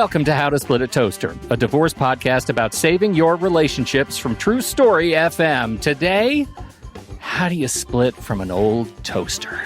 Welcome to How to Split a Toaster, a divorce podcast about saving your relationships from True Story FM. Today, how do you split from an old toaster?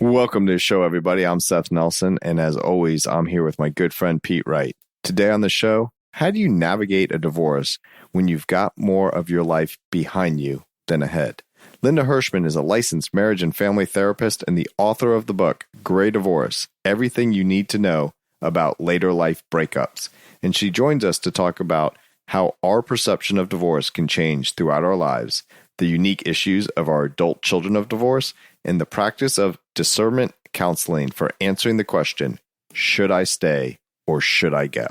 Welcome to the show, everybody. I'm Seth Nelson, and as always, I'm here with my good friend Pete Wright. Today on the show, how do you navigate a divorce when you've got more of your life behind you than ahead? Linda Hershman is a licensed marriage and family therapist and the author of the book, Gray Divorce, Everything You Need to Know About Later Life Breakups. And she joins us to talk about how our perception of divorce can change throughout our lives, the unique issues of our adult children of divorce, and the practice of discernment counseling for answering the question, should I stay or should I go?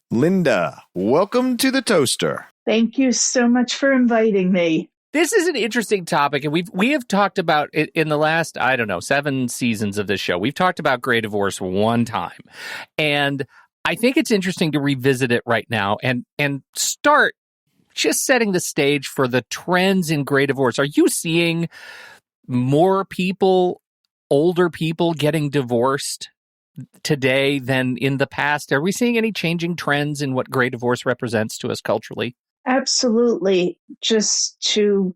Linda, welcome to the Toaster. Thank you so much for inviting me. This is an interesting topic, and we have talked about it in the last, 7 seasons of this show. We've talked about gray divorce one time, and I think it's interesting to revisit it right now and start just setting the stage for the trends in gray divorce. Are you seeing more people, older people, getting divorced today than in the past? Are we seeing any changing trends in what gray divorce represents to us culturally? Absolutely. Just to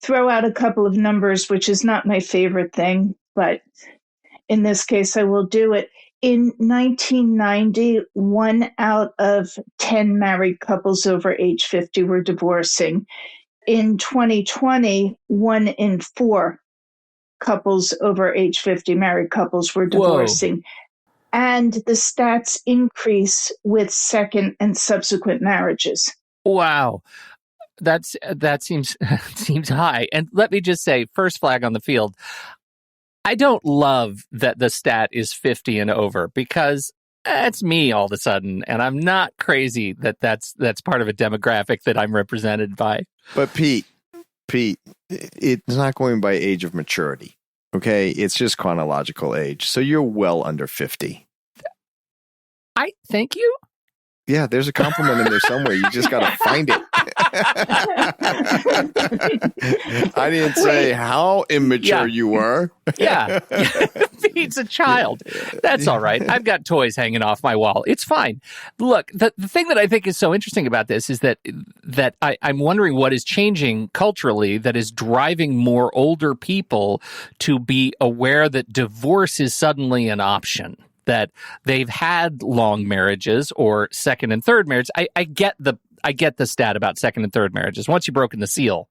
throw out a couple of numbers, which is not my favorite thing, but in this case, I will do it. In 1990, 1 out of 10 married couples over age 50 were divorcing. In 2020, 1 in 4 couples over age 50, married couples, were divorcing. Whoa. And the stats increase with second and subsequent marriages. Wow. That seems high. And let me just say, first flag on the field, I don't love that the stat is 50 and over, because that's me all of a sudden, and I'm not crazy that that's part of a demographic that I'm represented by. But Pete, it's not going by age of maturity, okay? It's just chronological age. So you're well under 50. I thank you. Yeah, there's a compliment in there somewhere. You just got to find it. I didn't say how immature you were. Yeah. He's a child. That's all right. I've got toys hanging off my wall. It's fine. Look, the thing that I think is so interesting about this is that I'm wondering what is changing culturally that is driving more older people to be aware that divorce is suddenly an option. That they've had long marriages or second and third marriage. I get the stat about second and third marriages. Once you've broken the seal,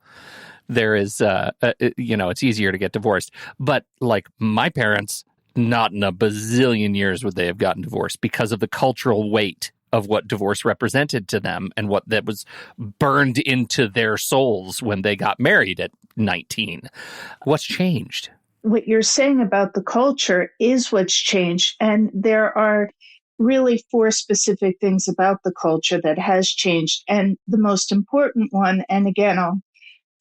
there is, it's easier to get divorced. But like my parents, not in a bazillion years would they have gotten divorced because of the cultural weight of what divorce represented to them and what that was burned into their souls when they got married at 19. What's changed? What you're saying about the culture is what's changed. And there are really 4 specific things about the culture that has changed. And the most important one, and again, I'll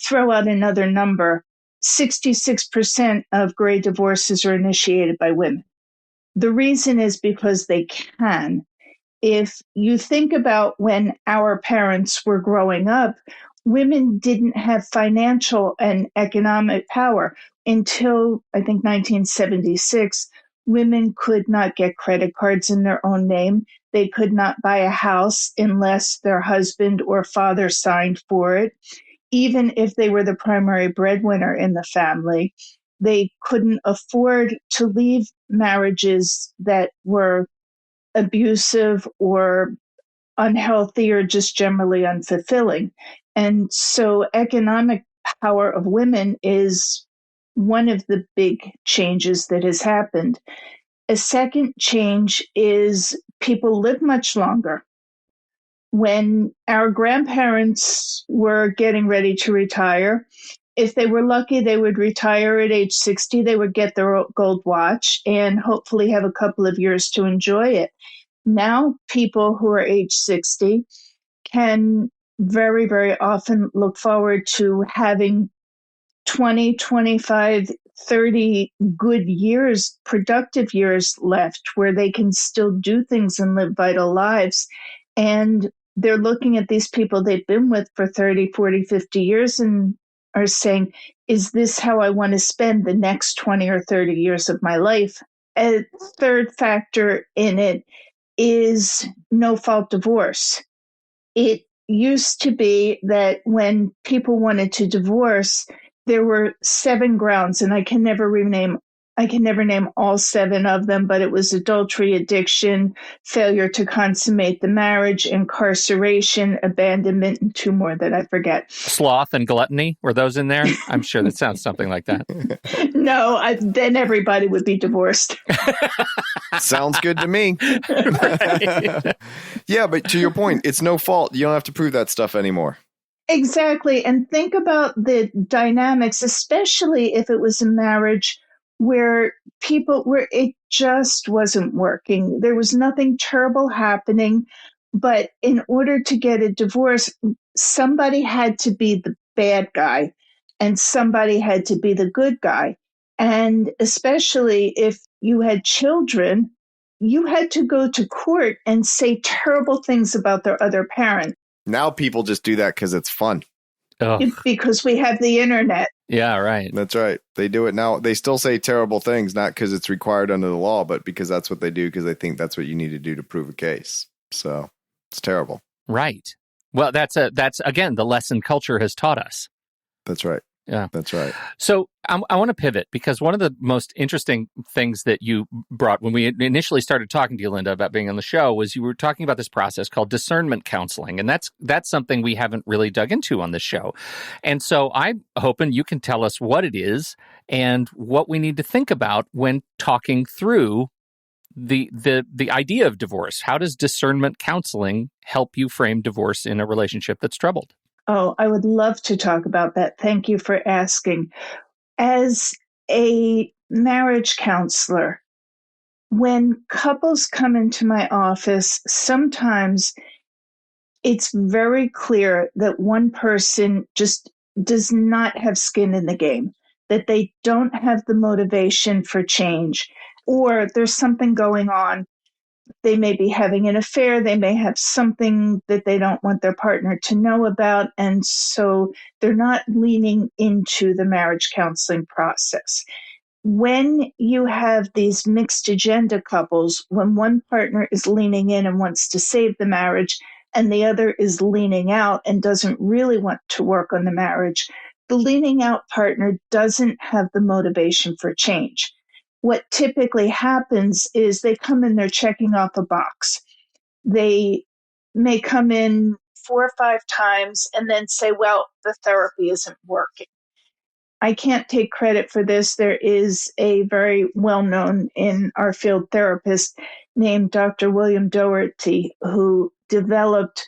throw out another number, 66% of gray divorces are initiated by women. The reason is because they can. If you think about when our parents were growing up, women didn't have financial and economic power. Until, I think, 1976, women could not get credit cards in their own name. They could not buy a house unless their husband or father signed for it. Even if they were the primary breadwinner in the family, they couldn't afford to leave marriages that were abusive or unhealthy or just generally unfulfilling. And so economic power of women is one of the big changes that has happened. A second change is people live much longer. When our grandparents were getting ready to retire, if they were lucky, they would retire at age 60. They would get their gold watch and hopefully have a couple of years to enjoy it. Now, people who are age 60 can very, very often look forward to having 20, 25, 30 good years, productive years left where they can still do things and live vital lives. And they're looking at these people they've been with for 30, 40, 50 years, and are saying, is this how I want to spend the next 20 or 30 years of my life? A third factor in it is no-fault divorce. It used to be that when people wanted to divorce, there were 7 grounds, and I can never name all 7 of them, but it was adultery, addiction, failure to consummate the marriage, incarceration, abandonment, and 2 more that I forget. Sloth and gluttony, were those in there? I'm sure that sounds something like that. No, then everybody would be divorced. Sounds good to me. Right. Yeah, but to your point, it's no fault. You don't have to prove that stuff anymore. Exactly. And think about the dynamics, especially if it was a marriage where it just wasn't working. There was nothing terrible happening, but in order to get a divorce, somebody had to be the bad guy and somebody had to be the good guy. And especially if you had children, you had to go to court and say terrible things about their other parent. Now people just do that because it's fun. Because we have the internet. Yeah, right. That's right. They do it now. They still say terrible things, not because it's required under the law, but because that's what they do, because they think that's what you need to do to prove a case. So it's terrible. Right. Well, that's again, the lesson culture has taught us. That's right. Yeah, that's right. So I want to pivot, because one of the most interesting things that you brought when we initially started talking to you, Linda, about being on the show was you were talking about this process called Discernment Counseling. And that's something we haven't really dug into on this show. And so I'm hoping you can tell us what it is and what we need to think about when talking through the idea of divorce. How does discernment counseling help you frame divorce in a relationship that's troubled? Oh, I would love to talk about that. Thank you for asking. As a marriage counselor, when couples come into my office, sometimes it's very clear that one person just does not have skin in the game, that they don't have the motivation for change, or there's something going on. They may be having an affair. They may have something that they don't want their partner to know about. And so they're not leaning into the marriage counseling process. When you have these mixed agenda couples, when one partner is leaning in and wants to save the marriage, and the other is leaning out and doesn't really want to work on the marriage, the leaning out partner doesn't have the motivation for change. What typically happens is they come in, they're checking off a box. They may come in 4 or 5 times and then say, well, the therapy isn't working. I can't take credit for this. There is a very well-known in our field therapist named Dr. William Doherty, who developed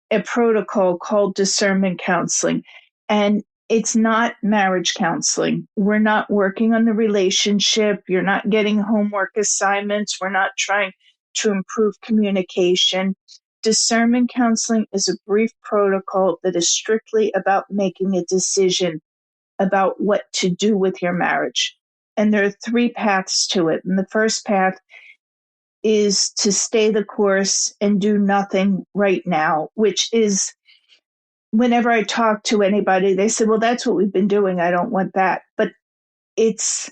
a protocol called Discernment Counseling. And it's not marriage counseling. We're not working on the relationship. You're not getting homework assignments. We're not trying to improve communication. Discernment counseling is a brief protocol that is strictly about making a decision about what to do with your marriage. And there are 3 paths to it. And the first path is to stay the course and do nothing right now, which is, whenever I talk to anybody, they say, well, that's what we've been doing. I don't want that. But it's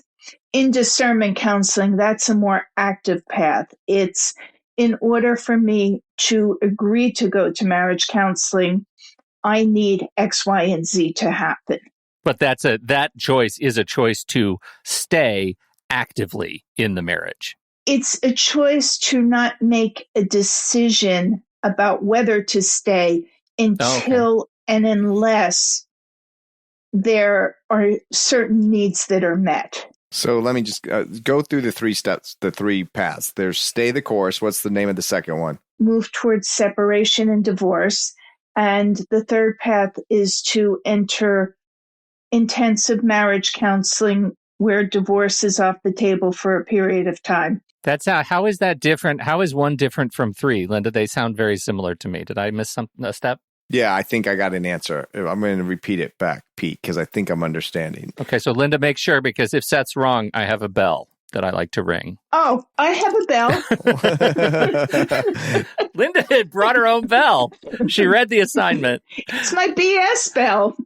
in discernment counseling, that's a more active path. It's in order for me to agree to go to marriage counseling, I need X, Y, and Z to happen. But that choice is a choice to stay actively in the marriage. It's a choice to not make a decision about whether to stay until and unless there are certain needs that are met. So let me just go through the 3 steps, the 3 paths. There's stay the course. What's the name of the second one? Move towards separation and divorce. And the third path is to enter intensive marriage counseling where divorce is off the table for a period of time. That's how is that different? How is one different from 3? Linda, they sound very similar to me. Did I miss a step? Yeah, I think I got an answer. I'm going to repeat it back, Pete, because I think I'm understanding. Okay, so Linda, make sure, because if Seth's wrong, I have a bell that I like to ring. Oh, I have a bell. Linda had brought her own bell. She read the assignment. It's my BS bell.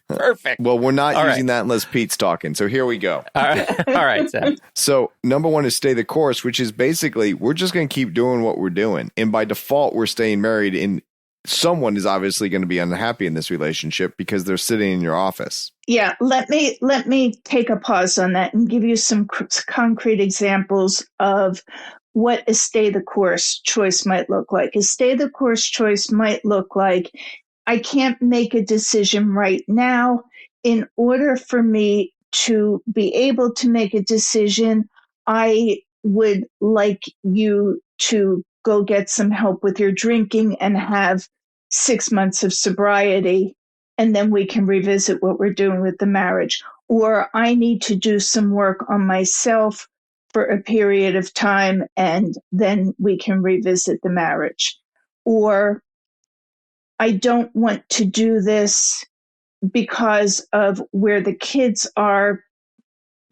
Perfect. Well, we're not All using right. that unless Pete's talking. So here we go. All right, Seth. So number one is stay the course, which is basically we're just going to keep doing what we're doing. And by default, we're staying married. And someone is obviously going to be unhappy in this relationship because they're sitting in your office. Yeah, let me take a pause on that and give you some concrete examples of what a stay the course choice might look like. A stay the course choice might look like, I can't make a decision right now. In order for me to be able to make a decision, I would like you to go get some help with your drinking and have 6 months of sobriety, and then we can revisit what we're doing with the marriage. Or I need to do some work on myself for a period of time, and then we can revisit the marriage. Or I don't want to do this because of where the kids are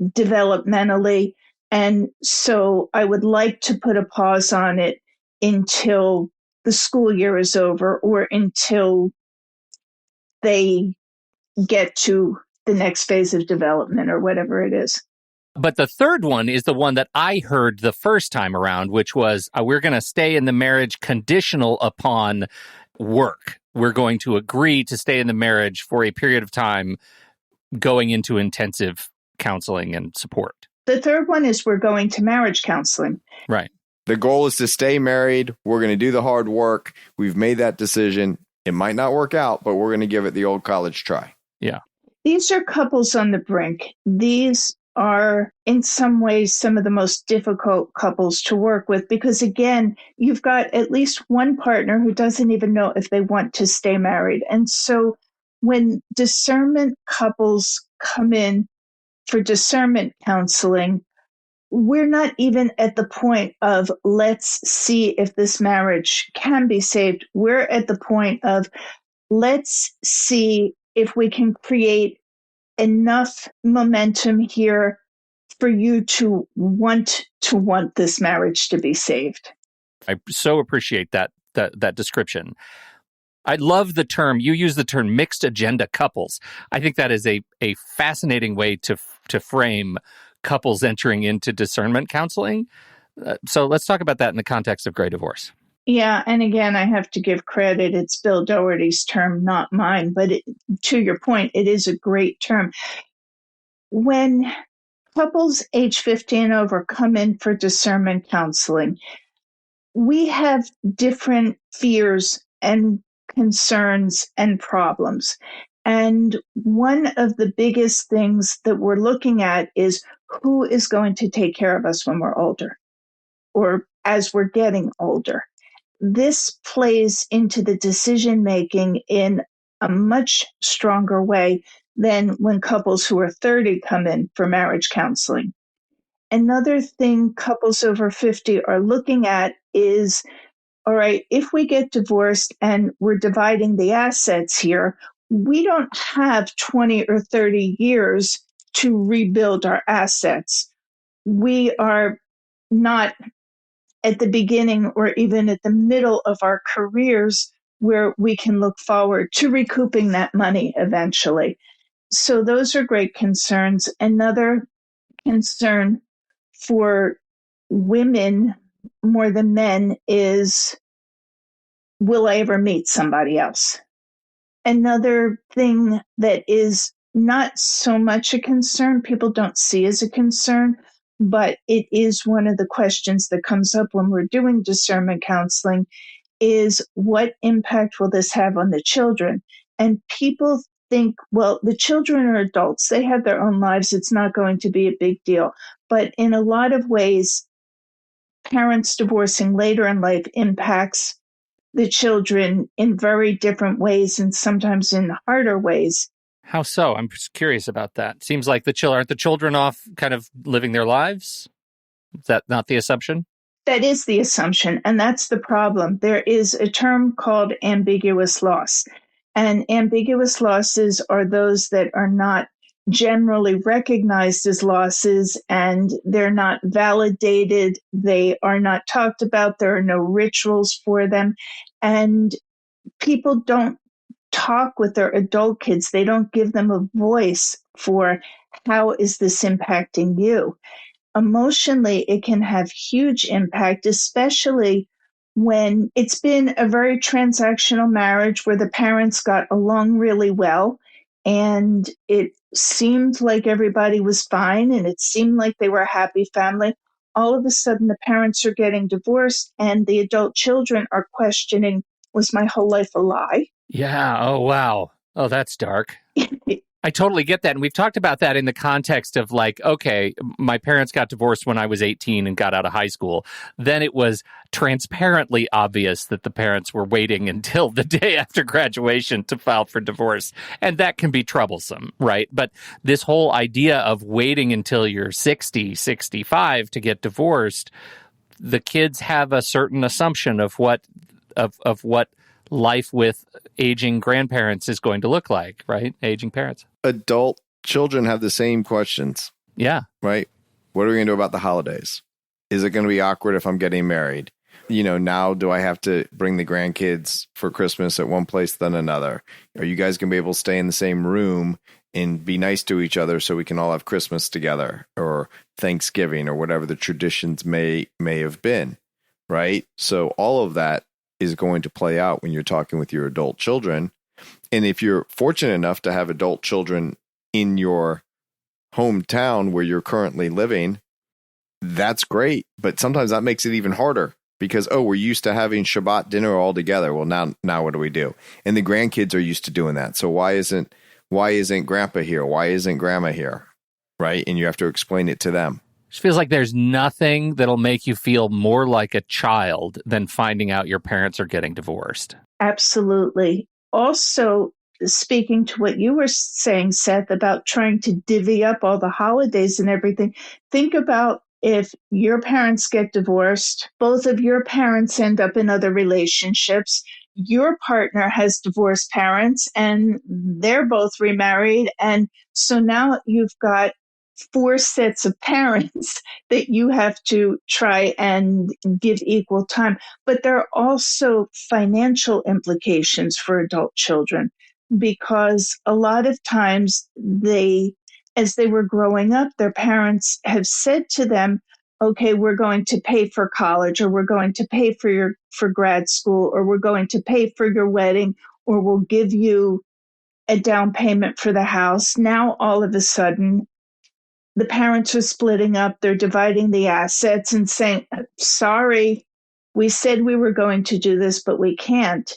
developmentally. And so I would like to put a pause on it until the school year is over or until they get to the next phase of development or whatever it is. But the third one is the one that I heard the first time around, which was we're going to stay in the marriage conditional upon work. We're going to agree to stay in the marriage for a period of time going into intensive counseling and support. The third one is we're going to marriage counseling. Right. The goal is to stay married. We're going to do the hard work. We've made that decision. It might not work out, but we're going to give it the old college try. Yeah. These are couples on the brink. These are, in some ways, some of the most difficult couples to work with because, again, you've got at least one partner who doesn't even know if they want to stay married. And so when discernment couples come in for discernment counseling, we're not even at the point of let's see if this marriage can be saved. We're at the point of let's see if we can create enough momentum here for you to want this marriage to be saved. I so appreciate that description. I love the term, you use the term mixed agenda couples. I think that is a fascinating way to frame couples entering into discernment counseling. So let's talk about that in the context of Gray Divorce. Yeah, and again, I have to give credit. It's Bill Doherty's term, not mine. But to your point, it is a great term. When couples age 50 and over come in for discernment counseling, we have different fears and concerns and problems. And one of the biggest things that we're looking at is who is going to take care of us when we're older or as we're getting older. This plays into the decision making in a much stronger way than when couples who are 30 come in for marriage counseling. Another thing couples over 50 are looking at is, all right, if we get divorced and we're dividing the assets here, we don't have 20 or 30 years to rebuild our assets. We are not at the beginning or even at the middle of our careers where we can look forward to recouping that money eventually. So those are great concerns. Another concern for women more than men is, will I ever meet somebody else? Another thing that is not so much a concern, people don't see as a concern, but it is one of the questions that comes up when we're doing discernment counseling is what impact will this have on the children? And people think, well, the children are adults. They have their own lives. It's not going to be a big deal. But in a lot of ways, parents divorcing later in life impacts the children in very different ways and sometimes in harder ways. How so? I'm just curious about that. Seems like aren't the children off kind of living their lives? Is that not the assumption? That is the assumption, and that's the problem. There is a term called ambiguous loss, and ambiguous losses are those that are not generally recognized as losses, and they're not validated. They are not talked about. There are no rituals for them, and people don't talk with their adult kids. They don't give them a voice for how is this impacting you. Emotionally, it can have huge impact, especially when it's been a very transactional marriage where the parents got along really well and it seemed like everybody was fine and it seemed like they were a happy family. All of a sudden, the parents are getting divorced and the adult children are questioning, was my whole life a lie? Yeah. Oh, wow. Oh, that's dark. I totally get that. And we've talked about that in the context of like, okay, my parents got divorced when I was 18 and got out of high school. Then it was transparently obvious that the parents were waiting until the day after graduation to file for divorce. And that can be troublesome, right? But this whole idea of waiting until you're 60, 65 to get divorced, the kids have a certain assumption of what life with aging grandparents is going to look like, right? Aging parents. Adult children have the same questions. Yeah. Right? What are we going to do about the holidays? Is it going to be awkward if I'm getting married? Now do I have to bring the grandkids for Christmas at one place than another? Are you guys going to be able to stay in the same room and be nice to each other so we can all have Christmas together or Thanksgiving or whatever the traditions may have been, right? So all of that is going to play out when you're talking with your adult children. And if you're fortunate enough to have adult children in your hometown where you're currently living, that's great. But sometimes that makes it even harder because, we're used to having Shabbat dinner all together. Well, now what do we do? And the grandkids are used to doing that. So why isn't grandpa here? Why isn't grandma here? Right? And you have to explain it to them. It feels like there's nothing that'll make you feel more like a child than finding out your parents are getting divorced. Absolutely. Also, speaking to what you were saying, Seth, about trying to divvy up all the holidays and everything, think about if your parents get divorced, both of your parents end up in other relationships, your partner has divorced parents, and they're both remarried. And so now you've got 4 sets of parents that you have to try and give equal time. But there are also financial implications for adult children because a lot of times as they were growing up, their parents have said to them, okay, we're going to pay for college, or we're going to pay for grad school, or we're going to pay for your wedding, or we'll give you a down payment for the house. Now, all of a sudden, the parents are splitting up, they're dividing the assets and saying, sorry, we said we were going to do this, but we can't.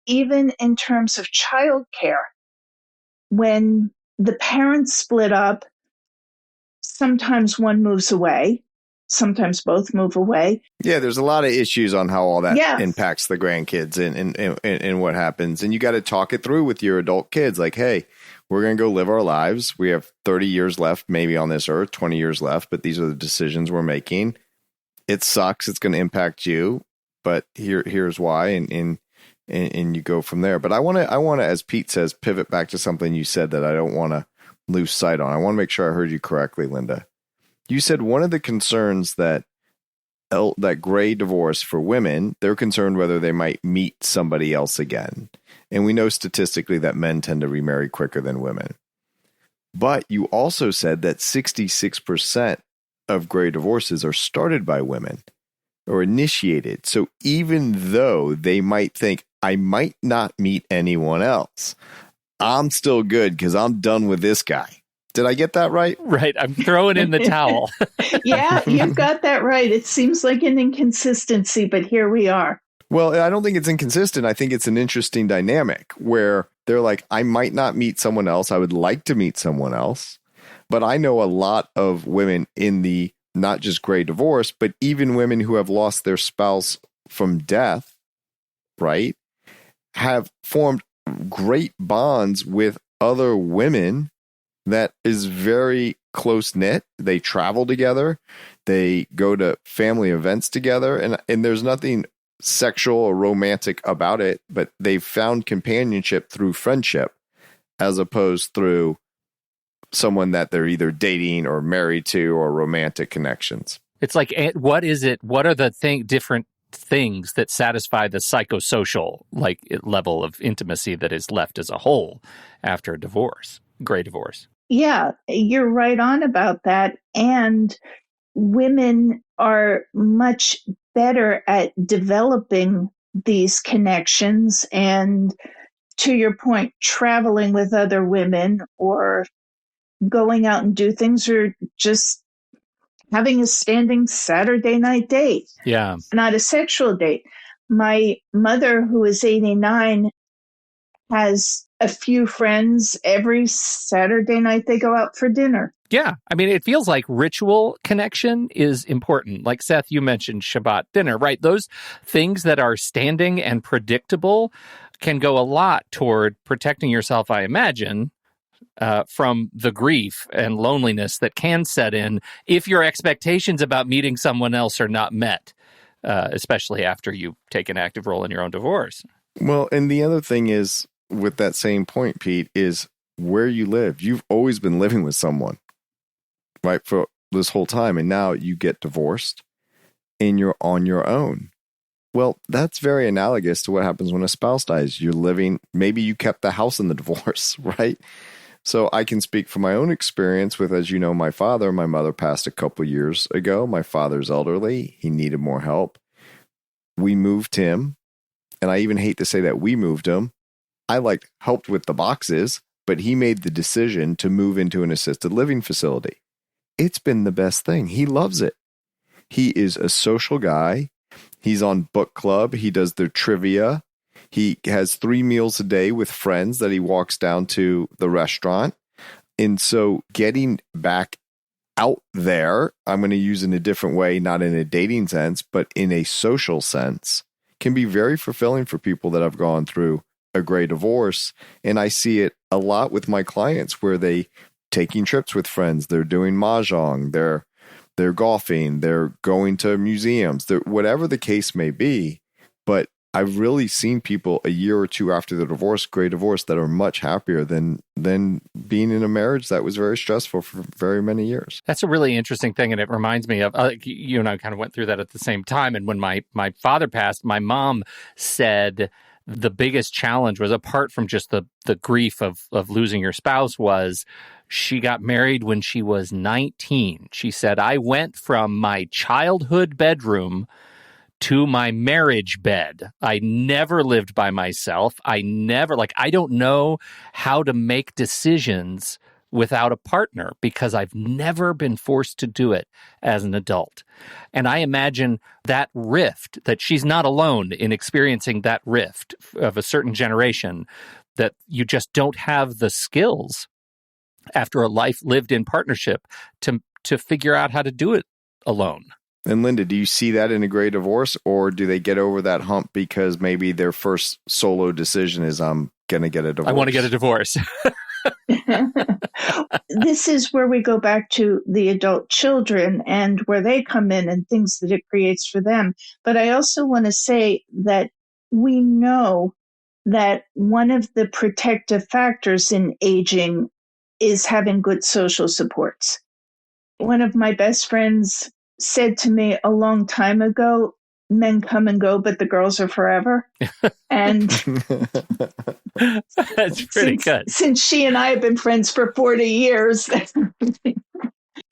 Even in terms of childcare, when the parents split up, sometimes one moves away, sometimes both move away. Yeah, there's a lot of issues on how all that impacts the grandkids and what happens. And you got to talk it through with your adult kids. Like, hey, we're going to go live our lives. We have 30 years left, maybe on this earth, 20 years left, but these are the decisions we're making. It sucks. It's going to impact you, but here's why. And you go from there. But I want to, as Pete says, pivot back to something you said that I don't want to lose sight on. I want to make sure I heard you correctly, Linda. You said one of the concerns that gray divorce for women, they're concerned whether they might meet somebody else again. And we know statistically that men tend to remarry quicker than women. But you also said that 66% of gray divorces are started by women or initiated. So even though they might think, I might not meet anyone else, I'm still good because I'm done with this guy. Did I get that right? Right. I'm throwing in the towel. Yeah, you've got that right. It seems like an inconsistency, but here we are. Well, I don't think it's inconsistent. I think it's an interesting dynamic where they're like, I might not meet someone else. I would like to meet someone else. But I know a lot of women in the not just gray divorce, but even women who have lost their spouse from death, right, have formed great bonds with other women that is very close knit. They travel together. They go to family events together. And there's nothing sexual or romantic about it, but they've found companionship through friendship as opposed through someone that they're either dating or married to or romantic connections. It's like, what is it? What are the different things that satisfy the psychosocial level of intimacy that is left as a whole after a divorce, gray divorce. Yeah, you're right on about that. And women are much better at developing these connections and, to your point, traveling with other women or going out and do things, or just having a standing Saturday night date. Yeah. Not a sexual date. My mother, who is 89, has a few friends. Every Saturday night they go out for dinner. Yeah. I mean, it feels like ritual connection is important. Like Seth, you mentioned Shabbat dinner, right? Those things that are standing and predictable can go a lot toward protecting yourself, I imagine, from the grief and loneliness that can set in if your expectations about meeting someone else are not met, especially after you take an active role in your own divorce. Well, and the other thing is, with that same point, Pete, is where you live. You've always been living with someone, right, for this whole time, and now you get divorced and you're on your own. Well, that's very analogous to what happens when a spouse dies. You're living, maybe you kept the house in the divorce, right? So I can speak from my own experience with, as you know, my father. My mother passed a couple years ago. My father's elderly. He needed more help. We moved him, and I even hate to say that we moved him. I helped with the boxes, but he made the decision to move into an assisted living facility. It's been the best thing. He loves it. He is a social guy. He's on book club. He does their trivia. He has 3 meals a day with friends that he walks down to the restaurant. And so getting back out there, I'm going to use in a different way, not in a dating sense, but in a social sense, can be very fulfilling for people that have gone through a gray divorce. And I see it a lot with my clients where they taking trips with friends, they're doing mahjong, they're golfing, they're going to museums, whatever the case may be. But I've really seen people a year or two after the divorce, gray divorce, that are much happier than being in a marriage that was very stressful for very many years. That's a really interesting thing, and it reminds me of you and I kind of went through that at the same time. And when my father passed, my mom said the biggest challenge was, apart from just the grief of losing your spouse, was she got married when she was 19. She said, I went from my childhood bedroom to my marriage bed. I never lived by myself. I don't know how to make decisions without a partner because I've never been forced to do it as an adult. And I imagine that rift, that she's not alone in experiencing that rift of a certain generation, that you just don't have the skills after a life lived in partnership to figure out how to do it alone. And Linda, do you see that in a gray divorce, or do they get over that hump because maybe their first solo decision is, I'm going to get a divorce? I want to get a divorce. This is where we go back to the adult children and where they come in and things that it creates for them. But I also want to say that we know that one of the protective factors in aging is having good social supports. One of my best friends said to me a long time ago, men come and go, but the girls are forever. And that's pretty good. Since she and I have been friends for 40 years.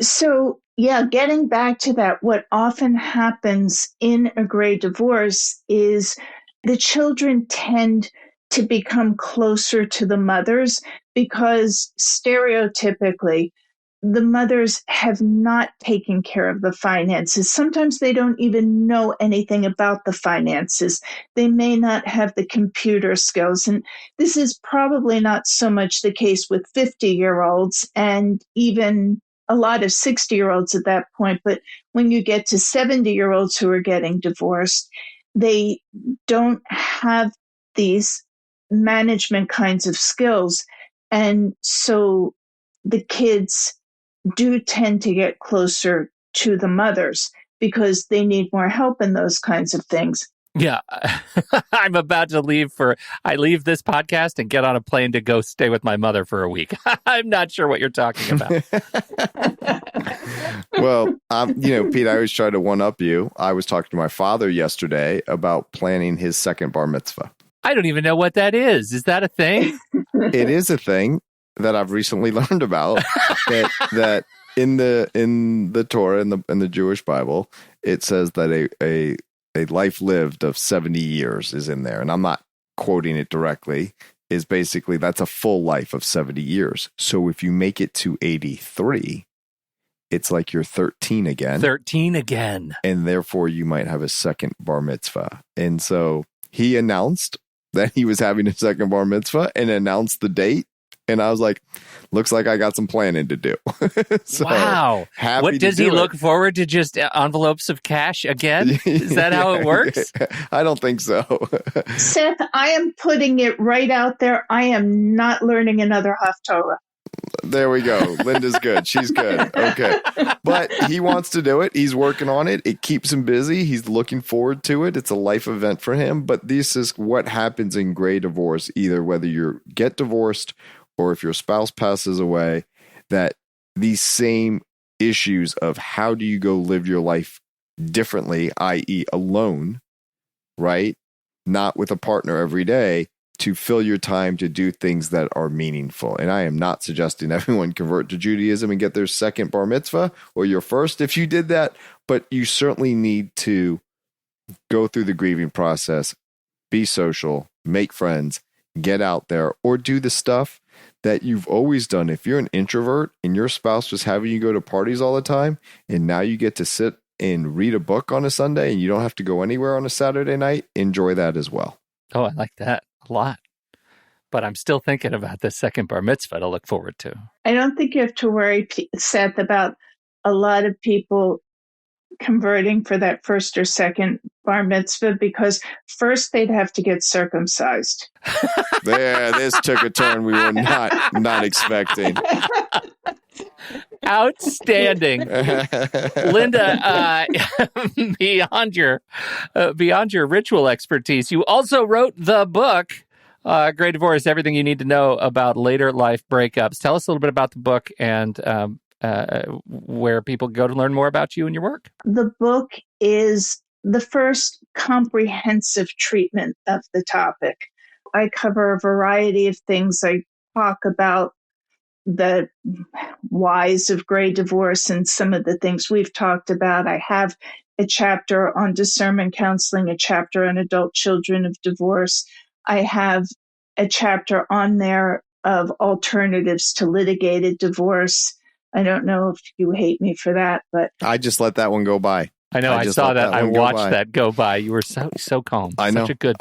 So, yeah, getting back to that, what often happens in a gray divorce is the children tend to become closer to the mothers because stereotypically, the mothers have not taken care of the finances. Sometimes they don't even know anything about the finances. They may not have the computer skills. And this is probably not so much the case with 50-year-olds and even a lot of 60-year-olds at that point. But when you get to 70-year-olds who are getting divorced, they don't have these management kinds of skills. And so the kids do tend to get closer to the mothers because they need more help in those kinds of things. Yeah. I'm about to leave I leave this podcast and get on a plane to go stay with my mother for a week. I'm not sure what you're talking about. Well, Pete, I always try to one-up you. I was talking to my father yesterday about planning his second bar mitzvah. I don't even know what that is. Is that a thing? It is a thing that I've recently learned about. that in the Torah, in the Jewish Bible, it says that a life lived of 70 years is in there, and I'm not quoting it directly. Is basically that's a full life of 70 years. So if you make it to 83, it's like you're 13 again. 13 again. And therefore you might have a second bar mitzvah. And so he announced that he was having a second bar mitzvah and announced the date. And I was like, looks like I got some planning to do. So, wow. What does he look forward to? Just envelopes of cash again? Is that how it works? I don't think so. Seth, I am putting it right out there. I am not learning another Haftorah. There we go. Linda's good. She's good. Okay. But he wants to do it. He's working on it. It keeps him busy. He's looking forward to it. It's a life event for him. But this is what happens in gray divorce, either whether you get divorced or if your spouse passes away, that these same issues of how do you go live your life differently, i.e. alone, right? Not with a partner every day, to fill your time to do things that are meaningful. And I am not suggesting everyone convert to Judaism and get their second bar mitzvah or your first if you did that, but you certainly need to go through the grieving process, be social, make friends, get out there, or do the stuff that you've always done. If you're an introvert and your spouse was having you go to parties all the time, and now you get to sit and read a book on a Sunday and you don't have to go anywhere on a Saturday night, enjoy that as well. Oh, I like that a lot. But I'm still thinking about this second bar mitzvah to look forward to. I don't think you have to worry, Seth, about a lot of people converting for that first or second bar mitzvah, because first they'd have to get circumcised. There, this took a turn we were not expecting. Outstanding. Linda, beyond your ritual expertise, you also wrote the book, Great Divorce, Everything You Need to Know About Later Life Breakups. Tell us a little bit about the book and where people go to learn more about you and your work. The book is the first comprehensive treatment of the topic. I cover a variety of things. I talk about the whys of gray divorce and some of the things we've talked about. I have a chapter on discernment counseling, a chapter on adult children of divorce. I have a chapter on there of alternatives to litigated divorce. I don't know if you hate me for that, but I just let that one go by. I know. I saw that. I watched that go by. You were so calm. I know. Such a good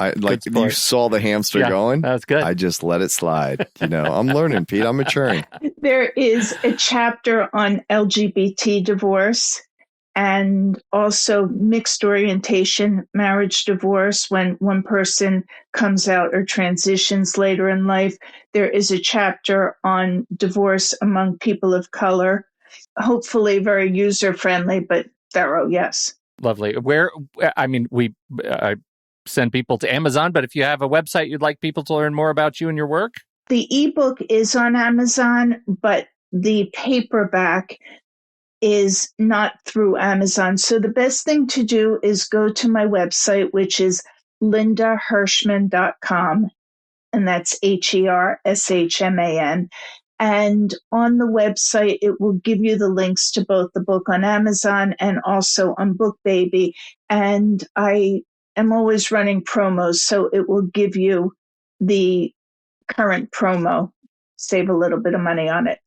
you saw the hamster going. That was good. I just let it slide. I'm learning, Pete. I'm maturing. There is a chapter on LGBT divorce and also mixed orientation marriage divorce when one person comes out or transitions later in life. There is a chapter on divorce among people of color, hopefully very user-friendly, but thorough, yes. Lovely. We send people to Amazon, but if you have a website you'd like people to learn more about you and your work? The ebook is on Amazon, but the paperback is not through Amazon. So the best thing to do is go to my website, which is lindahershman.com, and that's HERSHMAN. And on the website, it will give you the links to both the book on Amazon and also on BookBaby. And I am always running promos, so it will give you the current promo, save a little bit of money on it.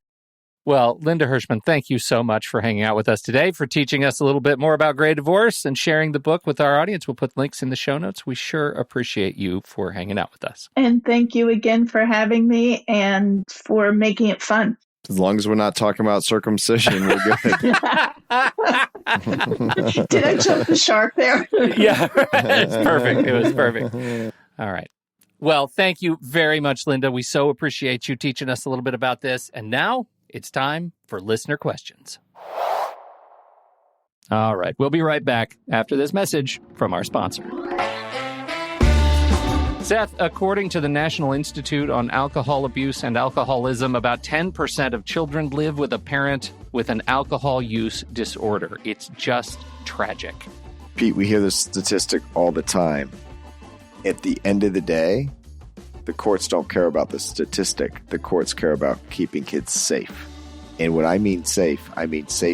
Well, Linda Hershman, thank you so much for hanging out with us today, for teaching us a little bit more about gray divorce and sharing the book with our audience. We'll put links in the show notes. We sure appreciate you for hanging out with us. And thank you again for having me and for making it fun. As long as we're not talking about circumcision, we're good. Did I jump the shark there? Yeah, it's perfect. It was perfect. All right. Well, thank you very much, Linda. We so appreciate you teaching us a little bit about this. And now it's time for listener questions. All right. We'll be right back after this message from our sponsor. Seth, according to the National Institute on Alcohol Abuse and Alcoholism, about 10% of children live with a parent with an alcohol use disorder. It's just tragic. Pete, we hear this statistic all the time. At the end of the day, the courts don't care about the statistic. The courts care about keeping kids safe. And when I mean safe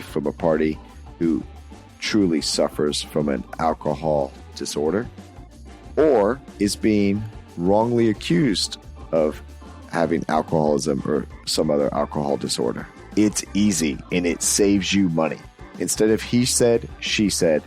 from a party who truly suffers from an alcohol disorder or is being wrongly accused of having alcoholism or some other alcohol disorder. It's easy and it saves you money. Instead of he said, she said,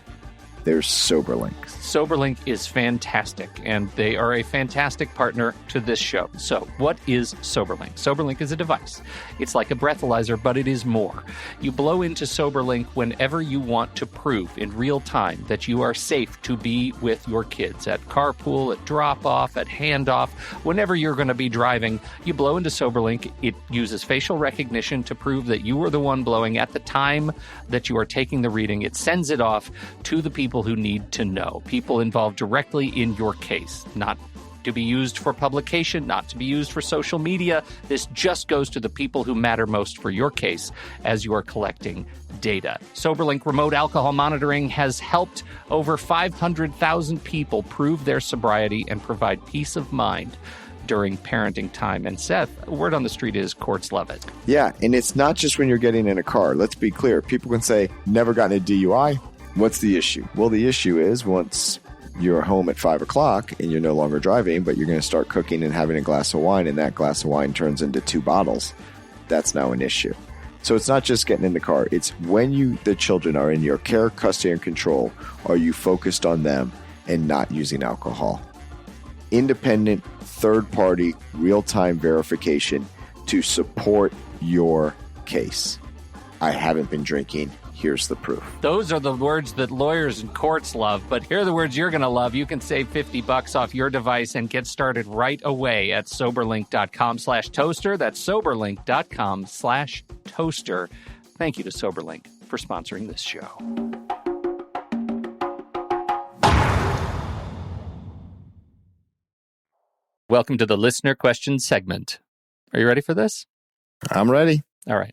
there's SoberLink. SoberLink is fantastic, and they are a fantastic partner to this show. So what is SoberLink? SoberLink is a device. It's like a breathalyzer, but it is more. You blow into SoberLink whenever you want to prove in real time that you are safe to be with your kids at carpool, at drop-off, at handoff. Whenever you're going to be driving, you blow into SoberLink. It uses facial recognition to prove that you were the one blowing at the time that you are taking the reading. It sends it off to the people who need to know, people involved directly in your case, not to be used for publication, not to be used for social media. This just goes to the people who matter most for your case as you are collecting data. SoberLink remote alcohol monitoring has helped over 500,000 people prove their sobriety and provide peace of mind during parenting time. And Seth, word on the street is courts love it. Yeah, and it's not just when you're getting in a car. Let's be clear. People can say, never gotten a DUI. What's the issue? Well, the issue is once you're home at 5 o'clock and you're no longer driving, but you're going to start cooking and having a glass of wine, and that glass of wine turns into 2 bottles. That's now an issue. So it's not just getting in the car. It's when the children are in your care, custody, and control, are you focused on them and not using alcohol? Independent, third-party, real-time verification to support your case. I haven't been drinking. Here's the proof. Those are the words that lawyers and courts love, but here are the words you're going to love. You can save $50 off your device and get started right away at SoberLink.com/toaster. That's SoberLink.com/toaster. Thank you to SoberLink for sponsoring this show. Welcome to the listener questions segment. Are you ready for this? I'm ready. All right.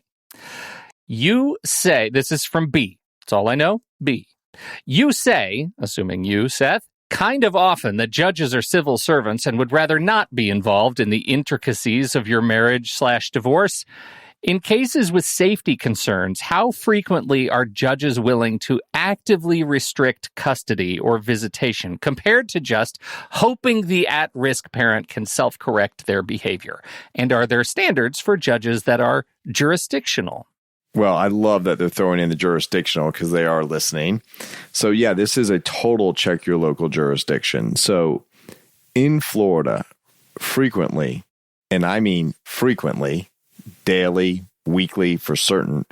You say, this is from B. That's all I know, B. You say, assuming you, Seth, kind of often that judges are civil servants and would rather not be involved in the intricacies of your marriage/divorce. In cases with safety concerns, how frequently are judges willing to actively restrict custody or visitation compared to just hoping the at-risk parent can self-correct their behavior? And are there standards for judges that are jurisdictional? Well, I love that they're throwing in the jurisdictional because they are listening. So yeah, this is a total check your local jurisdiction. So in Florida, frequently, and I mean frequently, daily, weekly for certain,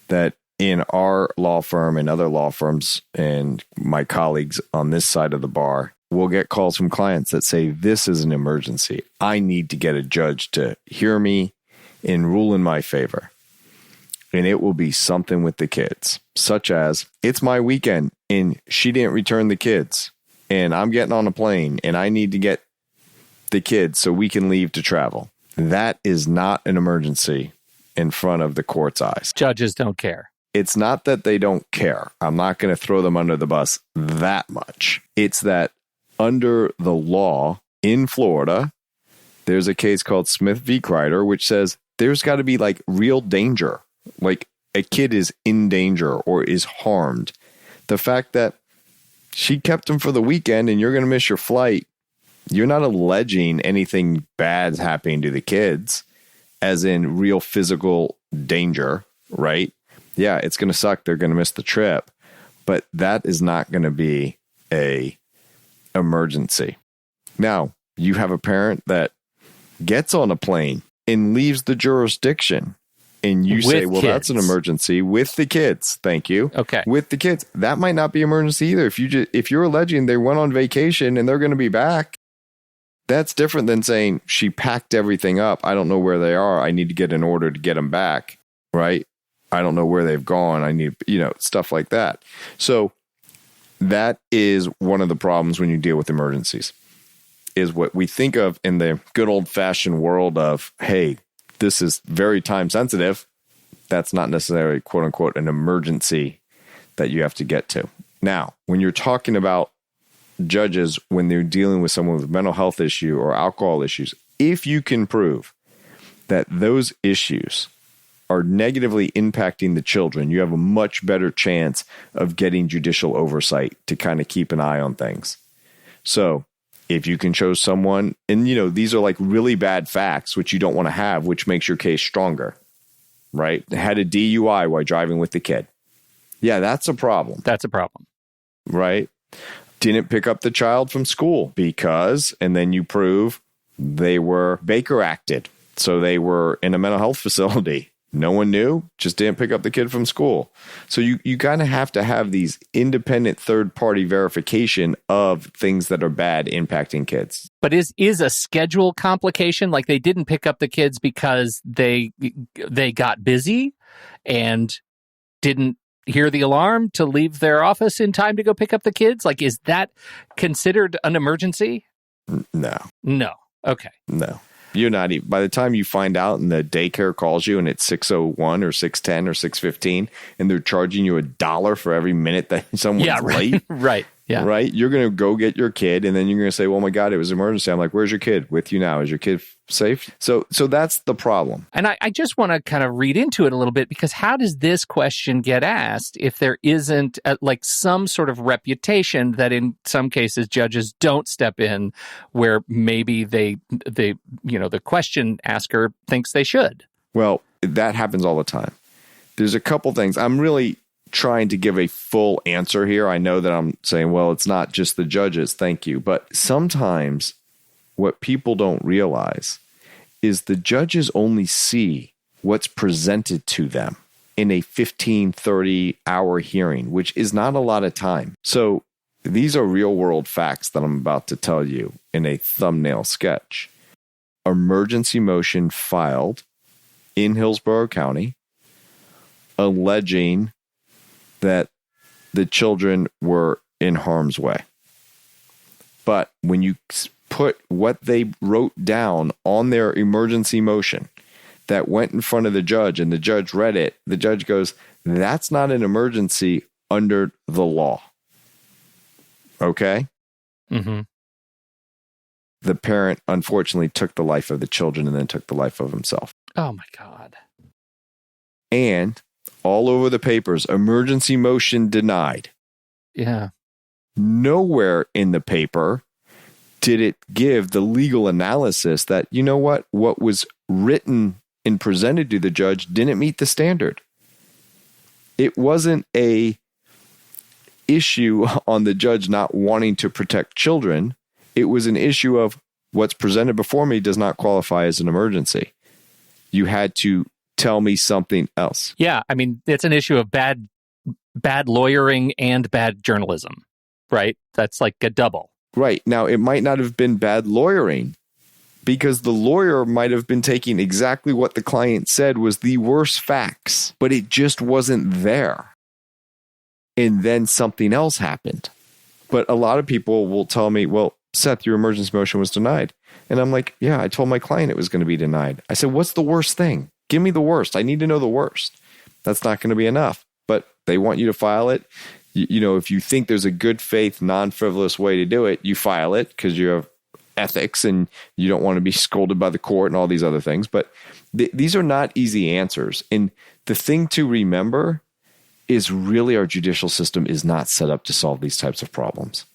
that in our law firm and other law firms and my colleagues on this side of the bar, we'll get calls from clients that say, this is an emergency. I need to get a judge to hear me and rule in my favor. And it will be something with the kids, such as, it's my weekend and she didn't return the kids and I'm getting on a plane and I need to get the kids so we can leave to travel. That is not an emergency in front of the court's eyes. Judges don't care. It's not that they don't care. I'm not going to throw them under the bus that much. It's that under the law in Florida, there's a case called Smith v. Kreider, which says there's got to be like real danger. Like a kid is in danger or is harmed. The fact that she kept him for the weekend and you're going to miss your flight, you're not alleging anything bad happening to the kids, as in real physical danger, right? Yeah, it's going to suck. They're going to miss the trip, but that is not going to be a emergency. Now, you have a parent that gets on a plane and leaves the jurisdiction. And you say, well, that's an emergency with the kids. Thank you. Okay. With the kids. That might not be emergency either. If you're alleging they went on vacation and they're going to be back, that's different than saying she packed everything up. I don't know where they are. I need to get an order to get them back. Right. I don't know where they've gone. I need, stuff like that. So that is one of the problems when you deal with emergencies. is what we think of in the good old-fashioned world of, hey, this is very time sensitive. That's not necessarily, quote unquote, an emergency that you have to get to. Now, when you're talking about judges, when they're dealing with someone with a mental health issue or alcohol issues, if you can prove that those issues are negatively impacting the children, you have a much better chance of getting judicial oversight to kind of keep an eye on things. So if you can show someone, and these are like really bad facts, which you don't want to have, which makes your case stronger, right? Had a DUI while driving with the kid. Yeah, that's a problem. That's a problem. Right? Didn't pick up the child from school because, and then you prove they were Baker acted. So they were in a mental health facility. No one knew, just didn't pick up the kid from school. So you kind of have to have these independent third-party verification of things that are bad impacting kids. But is a schedule complication? Like they didn't pick up the kids because they got busy and didn't hear the alarm to leave their office in time to go pick up the kids? Like, is that considered an emergency? No. Okay. No. You're not even, by the time you find out and the daycare calls you and it's 6:01 or 6:10 or 6:15 and they're charging you $1 for every minute that someone's late. Right. Yeah. Right. You're going to go get your kid and then you're going to say, well, my God, it was an emergency. I'm like, where's your kid? With you now. Is your kid safe? So that's the problem. And I just want to kind of read into it a little bit, because how does this question get asked if there isn't like some sort of reputation that in some cases judges don't step in where maybe they the question asker thinks they should? Well, that happens all the time. There's a couple things. I'm really trying to give a full answer here. I know that I'm saying, well, it's not just the judges. Thank you. But sometimes what people don't realize is the judges only see what's presented to them in a 15, 30-hour hearing, which is not a lot of time. So these are real-world facts that I'm about to tell you in a thumbnail sketch. Emergency motion filed in Hillsborough County alleging that the children were in harm's way. But when you put what they wrote down on their emergency motion that went in front of the judge and the judge read it, the judge goes, that's not an emergency under the law. Okay? Mm-hmm. The parent, unfortunately, took the life of the children and then took the life of himself. Oh, my God. And all over the papers, emergency motion denied. Yeah. Nowhere in the paper did it give the legal analysis that, you know what was written and presented to the judge didn't meet the standard. It wasn't a issue on the judge not wanting to protect children. It was an issue of what's presented before me does not qualify as an emergency. You had to tell me something else. Yeah, I mean, it's an issue of bad lawyering and bad journalism, right? That's like a double. Right. Now, it might not have been bad lawyering because the lawyer might have been taking exactly what the client said was the worst facts, but it just wasn't there. And then something else happened. But a lot of people will tell me, well, Seth, your emergency motion was denied. And I'm like, yeah, I told my client it was going to be denied. I said, what's the worst thing? Give me the worst. I need to know the worst. That's not going to be enough. But they want you to file it. If you think there's a good faith, non-frivolous way to do it, you file it because you have ethics and you don't want to be scolded by the court and all these other things. But these are not easy answers. And the thing to remember is really our judicial system is not set up to solve these types of problems.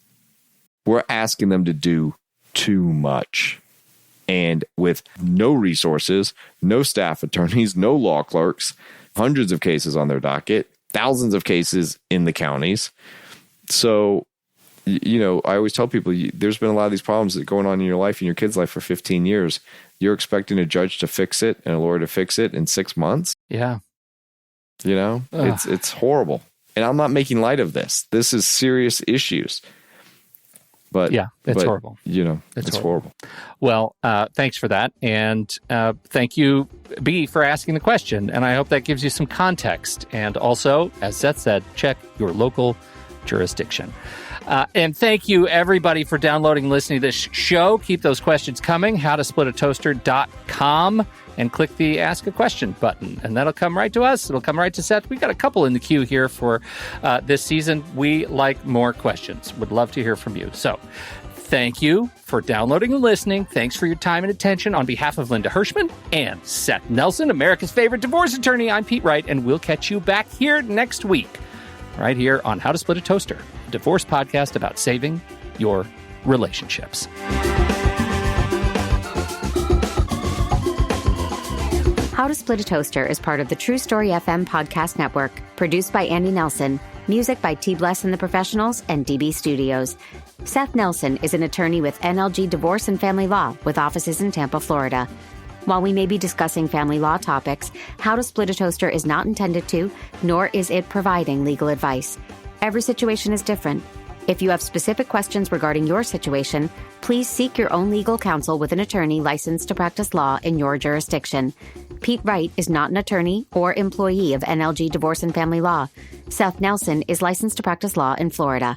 We're asking them to do too much. And with no resources, no staff attorneys, no law clerks, hundreds of cases on their docket, thousands of cases in the counties. So, I always tell people, there's been a lot of these problems that are going on in your life, in your kid's life for 15 years. You're expecting a judge to fix it and a lawyer to fix it in 6 months? Yeah. It's horrible. And I'm not making light of this. This is serious issues. But yeah, it's horrible. It's horrible. Well, thanks for that. And thank you, B, for asking the question. And I hope that gives you some context. And also, as Seth said, check your local jurisdiction. And thank you, everybody, for downloading and listening to this show. Keep those questions coming. howtosplitatoaster.com and click the Ask a Question button, and that'll come right to us. It'll come right to Seth. We got a couple in the queue here for this season. We like more questions. Would love to hear from you. So thank you for downloading and listening. Thanks for your time and attention. On behalf of Linda Hershman and Seth Nelson, America's favorite divorce attorney, I'm Pete Wright, and we'll catch you back here next week, right here on How to Split a Toaster, a divorce podcast about saving your relationships. How to Split a Toaster is part of the True Story FM podcast network, produced by Andy Nelson, music by T. Bless and the Professionals and DB Studios. Seth Nelson is an attorney with NLG Divorce and Family Law with offices in Tampa, Florida. While we may be discussing family law topics, How to Split a Toaster is not intended to, nor is it providing legal advice. Every situation is different. If you have specific questions regarding your situation, please seek your own legal counsel with an attorney licensed to practice law in your jurisdiction. Pete Wright is not an attorney or employee of NLG Divorce and Family Law. Seth Nelson is licensed to practice law in Florida.